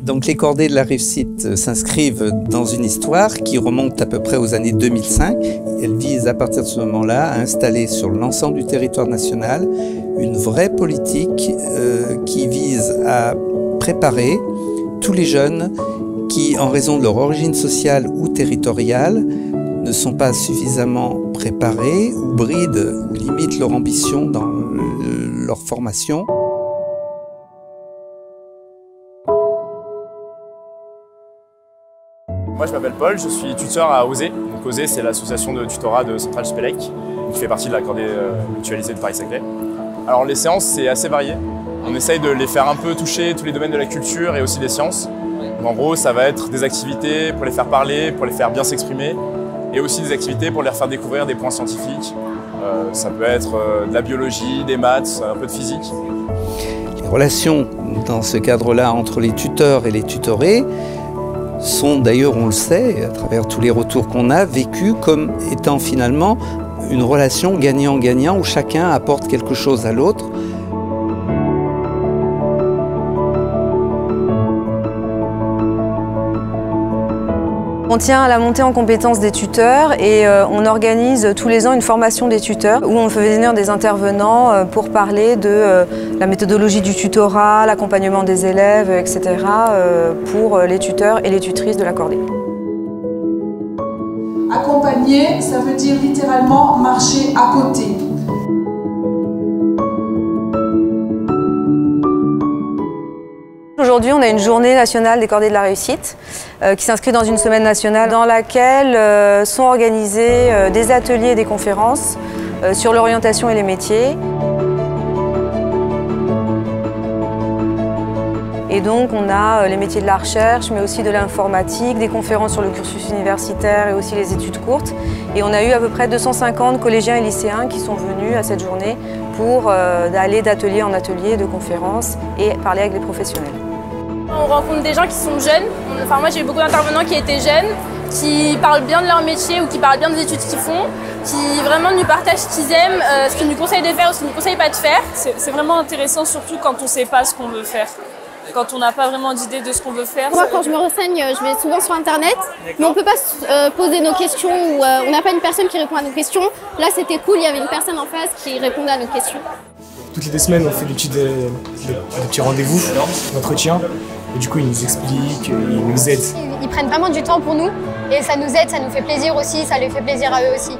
Donc les Cordées de la Réussite s'inscrivent dans une histoire qui remonte à peu près aux années 2005. Elle vise à partir de ce moment-là à installer sur l'ensemble du territoire national une vraie politique qui vise à préparer tous les jeunes qui, en raison de leur origine sociale ou territoriale, ne sont pas suffisamment préparés ou brident ou limitent leur ambition dans leur formation. Moi je m'appelle Paul, je suis tuteur à OSE. Donc OSE c'est l'association de tutorat de Centrale Spelec, qui fait partie de la Cordée mutualisée de Paris-Saclay. Alors les séances c'est assez varié. On essaye de les faire un peu toucher tous les domaines de la culture et aussi des sciences. Donc, en gros ça va être des activités pour les faire parler, pour les faire bien s'exprimer, et aussi des activités pour leur faire découvrir des points scientifiques. Ça peut être de la biologie, des maths, un peu de physique. Les relations dans ce cadre-là entre les tuteurs et les tutorés sont d'ailleurs, on le sait, à travers tous les retours qu'on a, vécues comme étant finalement une relation gagnant-gagnant où chacun apporte quelque chose à l'autre. On tient à la montée en compétences des tuteurs et on organise tous les ans une formation des tuteurs où on fait venir des intervenants pour parler de la méthodologie du tutorat, l'accompagnement des élèves, etc. pour les tuteurs et les tutrices de la Cordée. Accompagner, ça veut dire littéralement marcher à côté. Aujourd'hui, on a une journée nationale des Cordées de la Réussite qui s'inscrit dans une semaine nationale dans laquelle sont organisés des ateliers et des conférences sur l'orientation et les métiers. Et donc, on a les métiers de la recherche, mais aussi de l'informatique, des conférences sur le cursus universitaire et aussi les études courtes. Et on a eu à peu près 250 collégiens et lycéens qui sont venus à cette journée pour aller d'atelier en atelier, de conférences et parler avec les professionnels. On rencontre des gens qui sont jeunes. Enfin, moi, j'ai eu beaucoup d'intervenants qui étaient jeunes, qui parlent bien de leur métier ou qui parlent bien des études qu'ils font, qui vraiment nous partagent ce qu'ils aiment, ce qu'ils nous conseillent de faire ou ce qu'ils ne nous conseillent pas de faire. C'est vraiment intéressant, surtout quand on ne sait pas ce qu'on veut faire. Quand on n'a pas vraiment d'idée de ce qu'on veut faire. Moi, quand je me renseigne, je vais souvent sur Internet, mais on ne peut pas poser nos questions ou on n'a pas une personne qui répond à nos questions. Là, c'était cool, il y avait une personne en face qui répondait à nos questions. Toutes les 2 semaines, on fait des petits rendez-vous, d'entretien. Et du coup, ils nous expliquent, ils nous aident. Ils prennent vraiment du temps pour nous et ça nous aide, ça nous fait plaisir aussi, ça leur fait plaisir à eux aussi.